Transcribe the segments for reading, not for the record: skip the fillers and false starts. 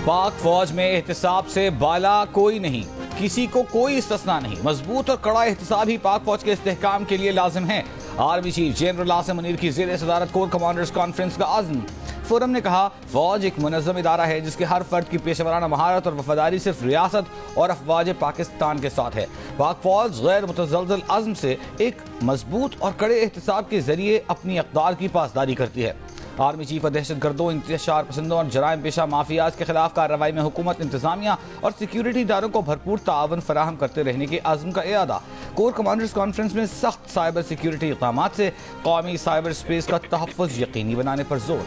पाक फौज में एहतिसाब से बाला कोई नहीं, किसी को कोई इस्तिस्ना नहीं। मजबूत और कड़ा एहतिसाब ही पाक फौज के इस्तेहकाम के लिए लाजिम है। Army chief general Asim Munir की ज़ेर सदारत कोर कमांडर्स कॉन्फ्रेंस का आज़म। फोरम ने कहा, फौज एक मुनज़्ज़म इदारा है जिसके हर फर्द की पेशेवराना महारत और वफादारी सिर्फ रियासत और अफवाज पाकिस्तान के साथ है। पाक फौज गैर मुतज़लज़ल अज़्म से एक मजबूत और कड़े एहतिसाब के जरिए अपनी अक़दार की पासदारी करती है। आर्मी चीफ दहशत गर्दों, इंतशार पसंदों और जराइम पेशा माफियाज के खिलाफ कार्रवाई में हुकूमत, इंतजामिया और सिक्योरिटी इदारों को भरपूर ताअवुन फराहम करते रहने के आज़म का इरादा। कोर कमांडर्स कॉन्फ्रेंस में सख्त साइबर सिक्योरिटी इक़दामात से कौमी साइबर स्पेस का तहफ़्फ़ुज़ यकीनी बनाने पर जोर।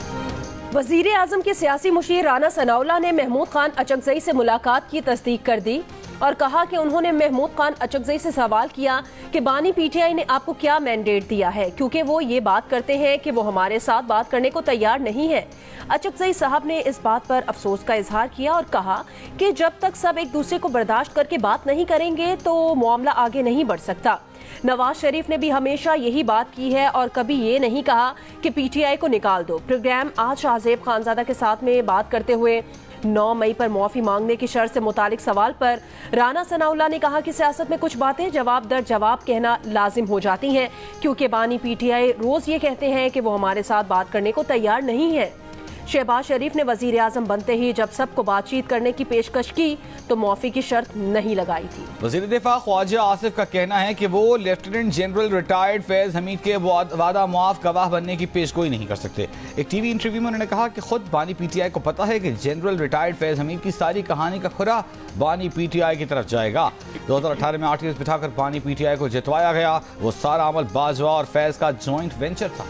वज़ीर आज़म के सियासी मुशीर राना सनाउल्लाह ने महमूद खान अचकज़ई से मुलाकात की तस्दीक कर दी और कहा कि उन्होंने महमूद खान अचकज़ई से सवाल किया कि बानी पीटीआई ने आपको क्या मैंडेट दिया है, क्योंकि वो ये बात करते हैं कि वो हमारे साथ बात करने को तैयार नहीं है। अचकज़ई साहब ने इस बात पर अफसोस का इजहार किया और कहा कि जब तक सब एक दूसरे को बर्दाश्त करके बात नहीं करेंगे तो मामला आगे नहीं बढ़ सकता। नवाज शरीफ ने भी हमेशा यही बात की है और कभी ये नहीं कहा कि पीटीआई को निकाल दो। प्रोग्राम आज शाहजेब खानजादा के साथ में बात करते हुए 9 मई पर माफी मांगने की शर्त से मुतालिक सवाल पर राना सनाउल्लाह ने कहा कि सियासत में कुछ बातें जवाब दर जवाब कहना लाजिम हो जाती हैं, क्योंकि बानी पीटीआई रोज ये कहते हैं कि वो हमारे साथ बात करने को तैयार नहीं है। शहबाज शरीफ ने वजीर आजम बनते ही जब सबको बातचीत करने की पेशकश की तो माफी की शर्त नहीं लगाई थी। वजीर दिफा ख्वाजा आसिफ का कहना है कि वो lieutenant general retired Faiz Hamid के वादा मुआफ गवाह बनने की पेशगोई नहीं कर सकते। एक टीवी इंटरव्यू में उन्होंने कहा कि खुद बानी पीटीआई को पता है कि जनरल रिटायर्ड फैज हमीद की सारी कहानी का खुरा बानी पीटीआई की तरफ जाएगा। 2018 में आरटीएस बिठाकर बानी पीटीआई को जितवाया गया। वो सारा अमल बाजवा और फैज का जॉइंट वेंचर था।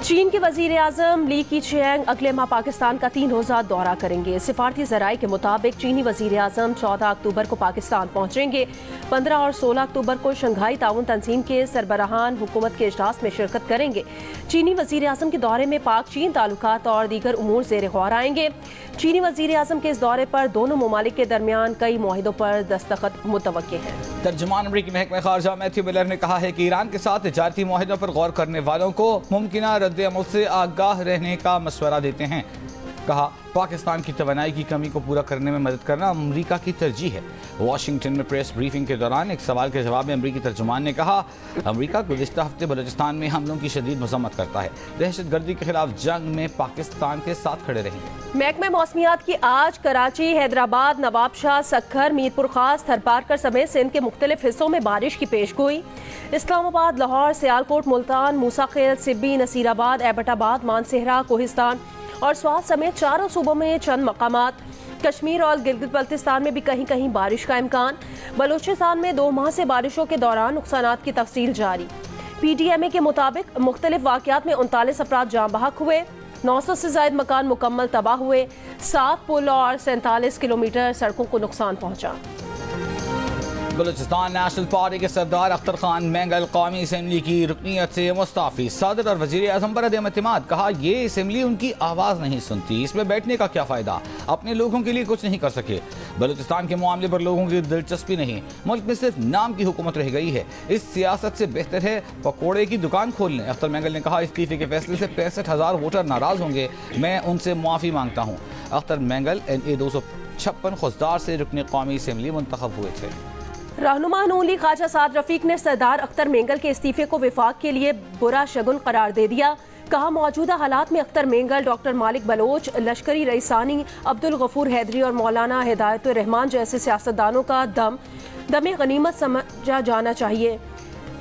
चीन के वजीर आजम ली कीचियांग अगले माह पाकिस्तान का 3 रोज़ा दौरा करेंगे। सिफारती ज़राए के मुताबिक चीनी वजीर आजम 14 अक्टूबर को पाकिस्तान पहुंचेंगे। 15 और 16 अक्टूबर को शंघाई ताउन तंजीम के सरबराहान हुकूमत के इजलास में शिरकत करेंगे। चीनी वजीर आजम के दौरे में पाक चीन ताल्लुकात और दीगर उमूर ज़ेर गौर आएंगे। चीनी वजीर आजम के इस दौरे पर दोनों ममालिक के दरमियान कई मुआहिदों पर दस्तखत मुतवक्किल है। तर्जुमान अमरीकी महकमा खारजा मैथ्यू मिलर ने कहा है कि ईरान के साथ तिजारती मुआहिदों पर गौर करने वालों को मुमकिना रद्द-ए-अमल से आगाह रहने का मशवरा देते हैं। कहा, पाकिस्तान की तवानाई की कमी को पूरा करने में मदद करना अमरीका की तरजीह है। वाशिंगटन में प्रेस ब्रीफिंग के दौरान एक सवाल के जवाब में अमरीकी तर्जुमान ने कहा, अमरीका गुज़िश्ता हफ्ते बलूचिस्तान में हमलों की शदीद मज़म्मत करता है। दहशत गर्दी के खिलाफ जंग में पाकिस्तान के साथ खड़े रहेंगे। महकमा मौसमियात की आज कराची, हैदराबाद, नवाबशाह, सक्खर, मीरपुर खास, थरपारकर समेत सिंध के मुख्तलिफ हिस्सों में बारिश की पेशगोई। इस्लामाबाद, लाहौर, सियालकोट, मुल्तान, मूसाखेल, सिब्बी, नसीराबाद, एबटाबाद, मानसेहरा, कोहिस्तान और स्वात समेत 4 सूबों में चंद मकामात। कश्मीर और गिलगित बल्तिस्तान में भी कहीं कहीं बारिश का इम्कान। बलूचिस्तान में 2 माह से बारिशों के दौरान नुकसानात की तफसील जारी। PTMA के मुताबिक मुख्तलिफ वाक़यात में 39 अफराद जाँ बहक हुए, 900 से ज़ायद मकान मुकम्मल तबाह हुए, 7 पुल और 47 किलोमीटर सड़कों को नुकसान पहुँचा। बलूचिस्तान नेशनल पार्टी के सरदार अख्तर खान मैंगल कौमी असम्बली की रुकनीत से मुस्ताफ़ी। सदर और वज़ीर आज़म पर अदम एतमाद। कहा, ये असम्बली उनकी आवाज़ नहीं सुनती, इसमें बैठने का क्या फ़ायदा, अपने लोगों के लिए कुछ नहीं कर सके। बलूचिस्तान के मामले पर लोगों की दिलचस्पी नहीं, मुल्क में सिर्फ नाम की हुकूमत रह गई है। इस सियासत से बेहतर है पकौड़े की दुकान खोल लें। अख्तर मैंगल ने कहा, इस्तीफे के फैसले से 65,000 वोटर नाराज़ होंगे, मैं उनसे माफ़ी मांगता हूँ। अख्तर मैंगल NA 256 खुजदार से रुकने कौमी असम्बली मुंतखब हुए थे। रहनुमा नून लीग ख्वाजा साद रफीक ने सरदार अख्तर मेंगल के इस्तीफे को विफाक के लिए बुरा शगुन करार दे दिया। कहा, मौजूदा हालात में अख्तर मेंगल, डॉक्टर मालिक बलोच, लश्करी रईसानी, अब्दुल गफूर हैदरी और मौलाना हिदायतुर रहमान जैसे सियासतदानों का दमे गनीमत समझा जाना चाहिए।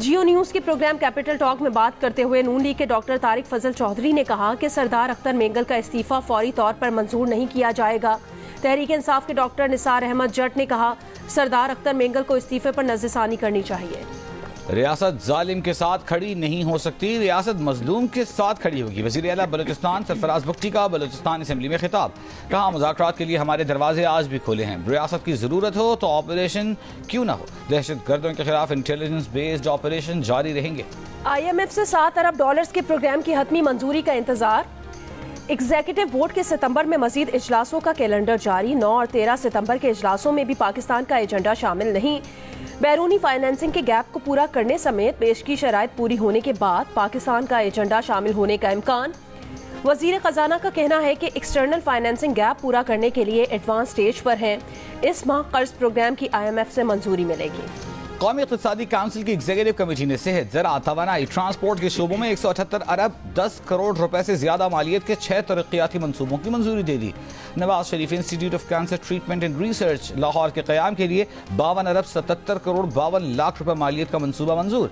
जियो न्यूज़ के प्रोग्राम कैपिटल टॉक में बात करते हुए नून लीग के डॉक्टर तारिक फजल चौधरी ने कहा कि सरदार अख्तर मेंगल का इस्तीफा फौरी तौर पर मंजूर नहीं किया जाएगा। तहरीक इंसाफ के डॉक्टर निसार अहमद जट ने कहा, सरदार अख्तर मेंगल को इस्तीफे पर नज़रसानी करनी चाहिए। रियासत जालिम के साथ खड़ी नहीं हो सकती, रियासत मजलूम के साथ खड़ी होगी। वज़ीर आला बलूचिस्तान सरफराज बुख्ती का बलूचिस्तान असम्बली में खिताब। कहा, मुज़ाकरात के लिए हमारे दरवाजे आज भी खुले हैं। रियासत की ज़रूरत हो तो ऑपरेशन क्यों ना हो, दहशत गर्दों के खिलाफ इंटेलिजेंस बेस्ड ऑपरेशन जारी रहेंगे। IMF से $7 अरब के प्रोग्राम की हतमी मंजूरी का इंतजार। एग्जीक्यूटिव बोर्ड के सितंबर में मजीद इजलासों का कैलेंडर जारी। 9 और 13 सितंबर के इजलासों में भी पाकिस्तान का एजेंडा शामिल नहीं। बैरूनी फाइनेंसिंग के गैप को पूरा करने समेत पेश की शराइत पूरी होने के बाद पाकिस्तान का एजेंडा शामिल होने का इम्कान। वजीर खजाना का कहना है कि एक्सटर्नल फाइनेंसिंग गैप पूरा करने के लिए एडवांस स्टेज पर है। इस माह कर्ज प्रोग्राम की IMF से मंजूरी मिलेगी। कौमी इक़्तिसादी काउंसिल की एग्जीक्यूटिव कमेटी ने सेहत, ज़राअत, तवानाई, ट्रांसपोर्ट के शोबों में 178 अरब 10 करोड़ रुपए से ज्यादा मालियत के 6 तरक्याती मंसूबों की मंजूरी दे दी। Nawaz Sharif institute of cancer treatment and research Lahore के क़याम के लिए 52 अरब 77 करोड़ 52 लाख रुपए मालियत का मंसूबा मंजूर।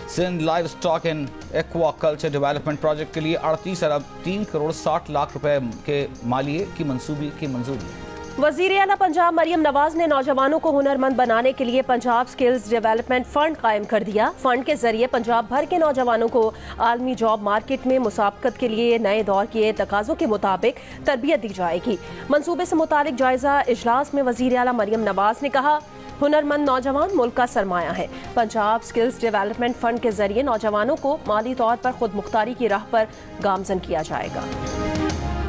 Sindh live stock and aquaculture development project के लिए 38 अरब 3 करोड़ 60 लाख रुपए के मालिये की मंसूबी की मंजूरी। वज़ीर आला पंजाब मरियम नवाज ने नौजवानों को हुनरमंद बनाने के लिए पंजाब स्किल्स डेवलपमेंट फंड कायम कर दिया। फंड के जरिए पंजाब भर के नौजवानों को आलमी जॉब मार्केट में मुसाबकत के लिए नए दौर के तकाजों के मुताबिक तरबियत दी जाएगी। मंसूबे से मुतालिक जायजा इजलास में वज़ीर आला मरियम नवाज ने कहा, हुनरमंद नौजवान मुल्क का सरमाया है। पंजाब स्किल्स डेवलपमेंट फंड के जरिए नौजवानों को माली तौर पर खुद मुख्तारी की राह पर गामजन किया जाएगा।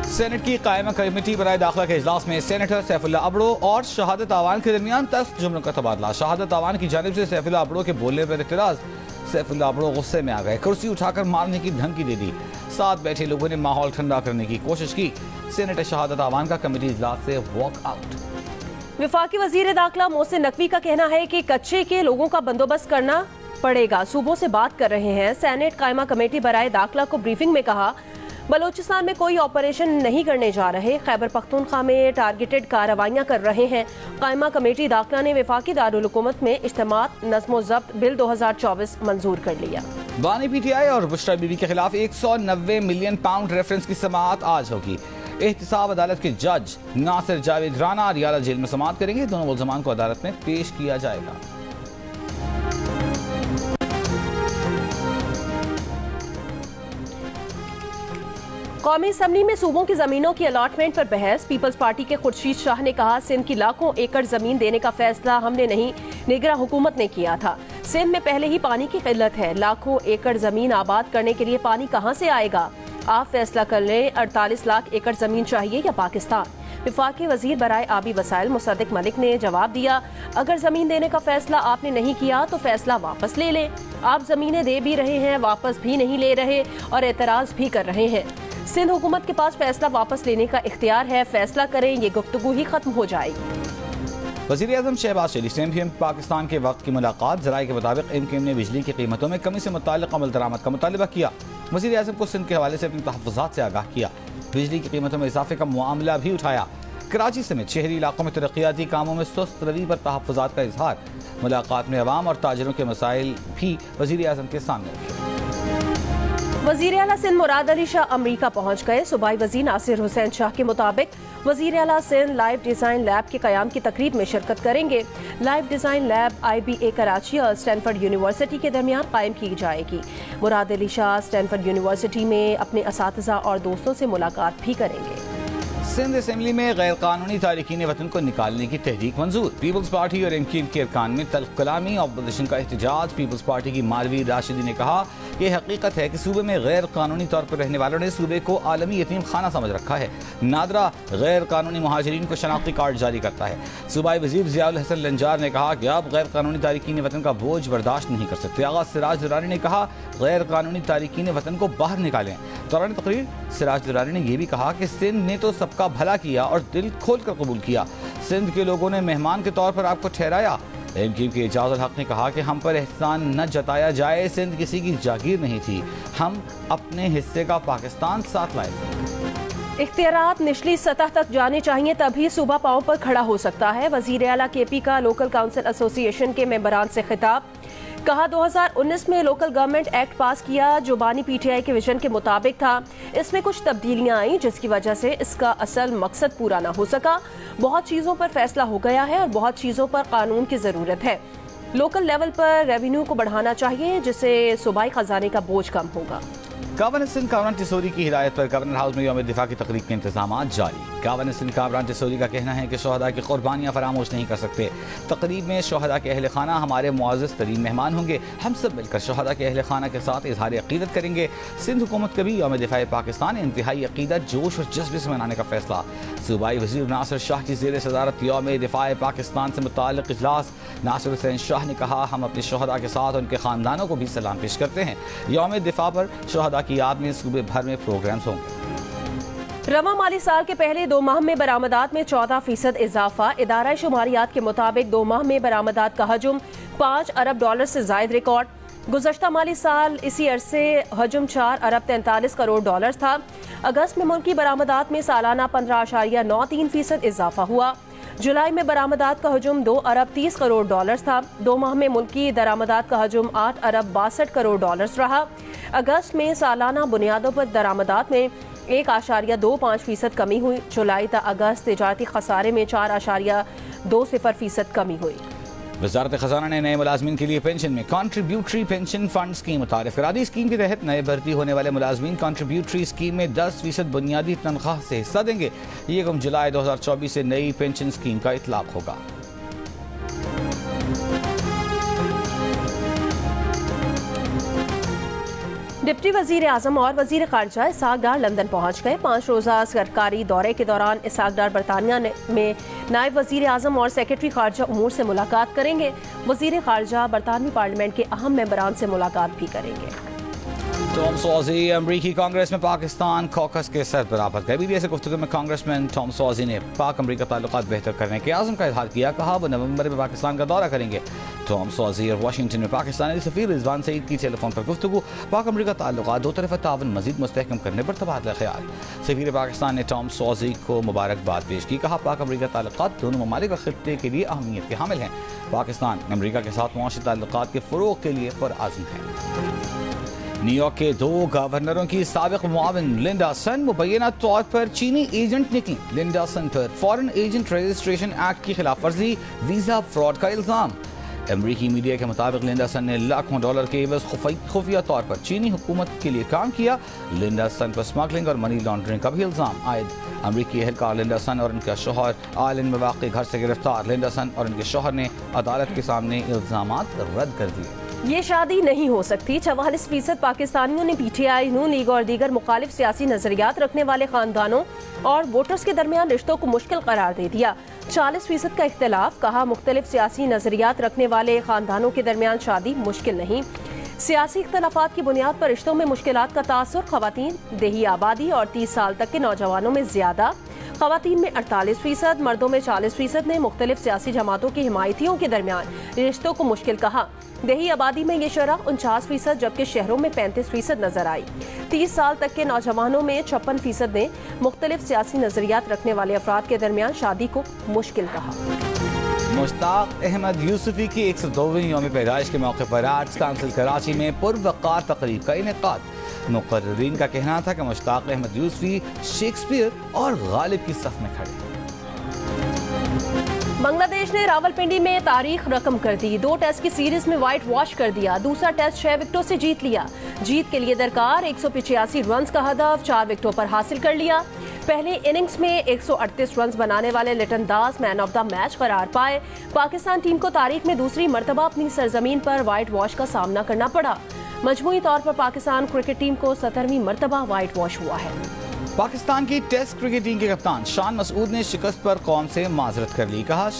सेनेट की कायमा कमेटी बराए दाखिला के इजलास में सेनेटर सैफुल्लाह अबड़ो और शहादत आवान के दरमियान तल्ख जुमलों का तबादला। शहादत आवान की जानिब से सैफुल्लाह अबड़ो के बोलने पर इतराज। सैफुल्लाह अबड़ो गुस्से में आ गए, कुर्सी उठाकर मारने की धमकी दे दी। साथ बैठे लोगों ने माहौल ठंडा करने की कोशिश की। सेनेटर शहादत आवान का कमेटी इजलास से वॉक आउट। वफाकी वजीर दाखिला मोहसिन नकवी का कहना है कि कच्चे के लोगों का बंदोबस्त करना पड़ेगा। सूबों से बात कर रहे हैं। सेनेट कायमा कमेटी बराए दाखिला को ब्रीफिंग में कहा, बलोचिस्तान में कोई ऑपरेशन नहीं करने जा रहे। खैबर पख्तूनख्वा में टारगेटेड कार्रवाइयां कर रहे हैं। कायमा कमेटी दाखिला ने वफाकी दारुल हुकूमत में इज्तिमात नज़्म व ज़ब्त बिल 2024 मंजूर कर लिया। बानी PTI और बुशरा बीबी के खिलाफ 190 मिलियन पाउंड रेफरेंस की समाअत आज होगी। एहतिसाब अदालत के जज नासिर जावेद राना रियाला जेल में समाअत करेंगे। दोनों मुल्ज़मान को अदालत में पेश किया जाएगा। कौमी असम्बली में सूबों की जमीनों की अलॉटमेंट पर बहस। पीपल्स पार्टी के खुर्शीद शाह ने कहा, सिंध की लाखों एकड़ जमीन देने का फैसला हमने नहीं, निगरां हुकूमत ने किया था। सिंध में पहले ही पानी की किल्लत है। लाखों एकड़ जमीन आबाद करने के लिए पानी कहां से आएगा? आप फैसला कर लें, 48 लाख एकड़ जमीन चाहिए या पाकिस्तान? वफाकी वजीर बराए आबी वसाइल मुसद्दिक मलिक ने जवाब दिया, अगर जमीन देने का फैसला आपने नहीं किया तो फैसला वापस ले लें। आप जमीनें दे भी रहे हैं, वापस भी नहीं ले रहे और एतराज भी कर रहे हैं। सिंध हुकूमत के पास फैसला वापस लेने का इख्तियार है। फैसला करें, ये गुफ्तगू ही खत्म हो जाएगी। वज़ीर आज़म शहबाज शरीफ से MQM पाकिस्तान के वक्त की मुलाकात। ज़राए के मुताबिक MQM ने बिजली की कीमतों में कमी से मुताल्लिक़ अमल दरामद का मुतालबा किया। वज़ीर आज़म को सिंध के हवाले से अपने तहफ़्फ़ुज़ात से आगाह किया। बिजली की कीमतों में इजाफे का मामला भी उठाया। कराची समेत शहरी इलाकों में तरक्याती कामों में सुस्त रवि पर तहफ़्फ़ुज़ात का इजहार। मुलाकात में अवाम और ताजरों के मसाइल भी वज़ीर आज़म के सामने रखे। वज़ीर आला सिंध मुराद अली शाह अमरीका पहुंच गए। सूबाई वज़ीर नासिर हुसैन शाह के मुताबिक वज़ीर आला सिंध लाइव डिज़ाइन लैब के क़याम की तकरीब में शिरकत करेंगे। Live design lab IBA Karachi और स्टैनफोर्ड यूनिवर्सिटी के दरमियान कायम की जाएगी। मुराद अली शाह स्टैनफोर्ड यूनिवर्सिटी में अपने असातिज़ा और दोस्तों से मुलाकात भी करेंगे। सिंध असेंबली में गैर कानूनी तारिकीन वतन को निकालने की तहरीक मंजूर। पीपल्स पार्टी और MQM के अरकान में तल्ख कलामी और अपोजिशन का एहतजाज। पीपल्स पार्टी की मालवी राशिदी ने कहा कि हकीकत है कि सूबे में गैर कानूनी तौर पर रहने वालों ने सूबे को आलमी यतीम खाना समझ रखा है। नादरा गैर कानूनी महाजरीन को शनाख्ती कार्ड जारी करता है। सूबाई वजीर ज़ियाउल हसन लंजार ने कहा कि अब गैर कानूनी तारिकीन वतन का बोझ बर्दाश्त नहीं कर सकते। आगा सिराज दुरानी ने कहा, गैर कानूनी तारिकीन वतन को बाहर निकालें। दौरान तकरीर सिराज दुरानी ने यह भी कहा कि सिंध ने तो सबका भला किया और दिल खोल कर कबूल किया। सिंध के लोगों ने मेहमान के तौर पर आपको ठहराया। MQM के एजाज़ुल हक ने कहा कि हम पर एहसान न जताया जाए, सिंध किसी की जागीर नहीं थी, हम अपने हिस्से का पाकिस्तान साथ लाए थे। इख्तियारात निचली सतह तक जाने चाहिए, तभी सूबा पांव पर खड़ा हो सकता है। वज़ीर आला KP का लोकल काउंसिल एसोसिएशन के मेंबरान से खिताब। कहा, 2019 में लोकल गवर्नमेंट एक्ट पास किया जो बानी PTI के विजन के मुताबिक था। इसमें कुछ तब्दीलियां आई जिसकी वजह से इसका असल मकसद पूरा ना हो सका। बहुत चीज़ों पर फैसला हो गया है और बहुत चीज़ों पर कानून की ज़रूरत है। लोकल लेवल पर रेवेन्यू को बढ़ाना चाहिए जिससे सूबाई खजाने का बोझ कम होगा। गवर्नर सिंध कामरान टिसोरी की हिदायत पर गवर्नर हाउस में यौम दिफा की तकरीब के इंतजाम जारी। गवर्नर सिंध कामरान टिसोरी का कहना है कि शोहदा की कुर्बानियाँ फरामोश नहीं कर सकते। तकरीब में शोहदा के अहल खाना हमारे मुआज़्ज़ज़ तरीन मेहमान होंगे। हम सब मिलकर शोहदा के अहल खाना के साथ इजहार अक़ीदत करेंगे। सिंध हुकूमत का भी यौम दिफा पाकिस्तान इंतहाई अक़ीदत जोश और जज्बे से मनाने का फैसला। सूबाई वज़ीर नासिर शाह की ज़ेर सदारत यौम दिफा पाकिस्तान से मुताल्लिक़ इजलास। नासिर हुसैन शाह ने कहा, हम अपने शोहदा के साथ उनके ख़ानदानों को भी सलाम पेश करते हैं। यौम दिफा पर शोहदा की याद में सूबे भर में प्रोग्राम्स होंगे। रवा माली साल के पहले 2 माह में बरामदात में 14% इजाफा। इदारा शुमारियात के मुताबिक 2 माह में बरामदात का हजम $5 अरब से जायद रिकॉर्ड। गुज़श्ता माली साल इसी अरसे हजम $4 अरब 43 करोड़ था। अगस्त में मुल्की बरामदात में सालाना 15.93% इजाफा हुआ। जुलाई में बरामदात का हजम $2 अरब 30 करोड़ था। 2 माह में मुल्की दरामदात का हजम $8 अरब 62 करोड़ रहा। अगस्त में सालाना बुनियादों पर दरामदात में 1.25% कमी हुई। जुलाई तक अगस्त तिजारती खसारे में 4.20% कमी हुई। वजारत खजाना ने नए मुलाजमीन के लिए पेंशन में कॉन्ट्रीब्यूटरी पेंशन फंड स्कीम मुतारिफ करा दी। स्कीम के तहत नए भर्ती होने वाले मुलाजमीन कॉन्ट्रीब्यूटरी स्कीम में 10% बुनियादी तनख्वाह से हिस्सा देंगे। ये यकम जुलाई 2024 से नई पेंशन स्कीम का इतलाक होगा। डिप्टी वजीर आजम और वजीर खारजा इसहाक डार लंदन पहुंच गए। 5 रोज़ा सरकारी दौरे के दौरान इसहाक डार बरतानिया में नायब वजीर आजम और सेक्रेटरी खारजा उमूर से मुलाकात करेंगे। वजीर खारजा बरतानवी पार्लियामेंट के अहम मेंबरान से मुलाकात भी करेंगे। टॉम सॉजी अमरीकी कांग्रेस में पाकिस्तान कॉकस के सरबराह पर गए। मीडिया से गुफ्तगू में कांग्रेसमैन टॉम सॉजी ने पाक अमरीका ताल्लुकात बेहतर करने के आज़म का इजहार किया। कहा वो नवंबर में पाकिस्तान का दौरा करेंगे। टॉम सॉजी और वाशिंगटन में पाकिस्तानी सफीर रिजवान सईद की टेलीफोन पर गुफ्तगू। पाक अमरीका ताल्लुकात दो तरफा ताउन मजीद मुस्तहकम करने पर तबादला ख्याल। सफीर पाकिस्तान ने टॉम सॉजी को मुबारकबाद पेश की। कहा पाक अमरीका ताल्लुकात दोनों ममालिक और खित्ते के लिए अहमियत के हामिल हैं। पाकिस्तान अमरीका के साथ मुआशी ताल्लुकात के फ़रोग़ के लिए पुरअज़्म है। न्यूयॉर्क के 2 गवर्नरों की साबिक मुआविन लिंडा सन मुबैना तौर पर चीनी एजेंट निकली। लिंडा सन पर फॉरेन एजेंट रजिस्ट्रेशन एक्ट की खिलाफ वर्जी, वीजा फ्रॉड का इल्जाम। अमरीकी मीडिया के मुताबिक लिंडा सन ने लाखों डॉलर के एवज खुफिया तौर पर चीनी हुकूमत के लिए काम किया। लिंडा सन पर स्मगलिंग और मनी लॉन्ड्रिंग का भी इल्जाम आयद। अमरीकी एहलकार लिंडा सन और उनका शोहर आयरलैंड में वाक़ घर से गिरफ्तार। लिंडा सन और उनके शोहर ने अदालत के सामने इल्जामात रद्द कर दिए। ये शादी नहीं हो सकती। 44% पाकिस्तानियों ने पीटीआई, नून लीग और दीगर मुखालिफ सियासी नजरियात रखने वाले खानदानों और वोटर्स के दरमियान रिश्तों को मुश्किल करार दे दिया। 40% का इख्तलाफ। कहा मुख्तलिफ सियासी नजरियात रखने वाले खानदानों के दरमियान शादी मुश्किल नहीं। सियासी इख्तलाफात की बुनियाद पर रिश्तों में मुश्किलात का तासुर खवातीन, देही आबादी और 30 साल तक के नौजवानों में ज्यादा। खवातीन में 48%, मर्दों में 40% ने मुख्तलिफ सियासी जमातों के हिमायतियों के दरमियान रिश्तों को मुश्किल कहा। देही आबादी में ये शरह 49%, जबकि शहरों में 35% नजर आई। 30 साल तक के नौजवानों में 56% ने मुख्तलिफ सियासी नजरियात रखने वाले अफराद के दरमियान शादी को मुश्किल कहा। मुश्ताक अहमद यूसुफी की 102वीं यौम पैदाइश के मौके पर आर्ट्स काउंसिल कराची में पुरवकार तकरीब का इनेकाद। मुकर्रीरीन का कहना था कि मुश्ताक अहमद यूसुफी शेक्सपियर और गालिब की सफ में खड़े। बांग्लादेश ने रावलपिंडी में तारीख रकम कर दी। 2 टेस्ट की सीरीज में व्हाइट वॉश कर दिया। दूसरा टेस्ट 6 विकेटों से जीत लिया। जीत के लिए दरकार 185 रन का हदफ 4 विकेटों पर हासिल कर लिया। पहले इनिंग्स में 138 रन बनाने वाले लिटन दास मैन ऑफ द मैच करार पाए। पाकिस्तान टीम को तारीख में दूसरी मर्तबा अपनी सरजमीन पर व्हाइट वॉश का सामना करना पड़ा। मजमूई तौर पर पाकिस्तान क्रिकेट टीम को 17वीं मर्तबा व्हाइट वॉश हुआ है। पाकिस्तान की टेस्ट क्रिकेट टीम के कप्तान शान मसूद ने शिकस्त पर कौम से माजरत कर ली। कहा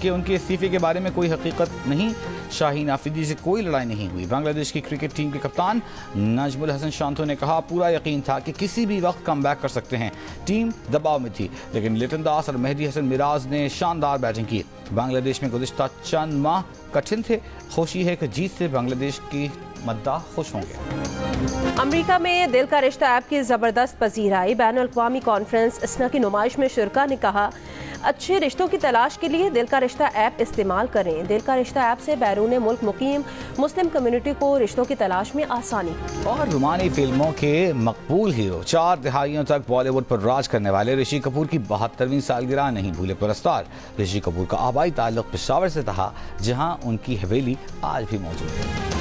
कि उनके इस्तीफे के बारे में कोई हकीकत नहीं, शाहीन आफरीदी से कोई लड़ाई नहीं हुई। बांग्लादेश की क्रिकेट टीम के कप्तान नजमुल हसन शांतो ने कहा पूरा यकीन था कि किसी भी वक्त कम बैक कर सकते हैं। टीम दबाव में थी, लेकिन लिटन दास और मेहदी हसन मिराज ने शानदार बैटिंग की। बांग्लादेश में गुज़िश्ता चंद माह कठिन थे। खुशी है कि जीत से बांग्लादेश की मद्दाह खुश होंगे। अमेरिका में दिल का रिश्ता ऐप की जबरदस्त पजीराई। बैनुल अक़वामी कॉन्फ्रेंस इसना की नुमाइश में शुरका ने कहा अच्छे रिश्तों की तलाश के लिए दिल का रिश्ता ऐप इस्तेमाल करें। दिल का रिश्ता ऐप से बैरून मुल्क मुकीम मुस्लिम कम्युनिटी को रिश्तों की तलाश में आसानी। और रुमानी फिल्मों के मकबूल हीरो 4 दहाइयों तक बॉलीवुड पर राज करने वाले ऋषि कपूर की 72वीं सालगिरह नहीं भूले पुरस्कार। ऋषि कपूर का आबाई ताल्लुक पेशावर से था, जहां उनकी हवेली आज भी मौजूद है।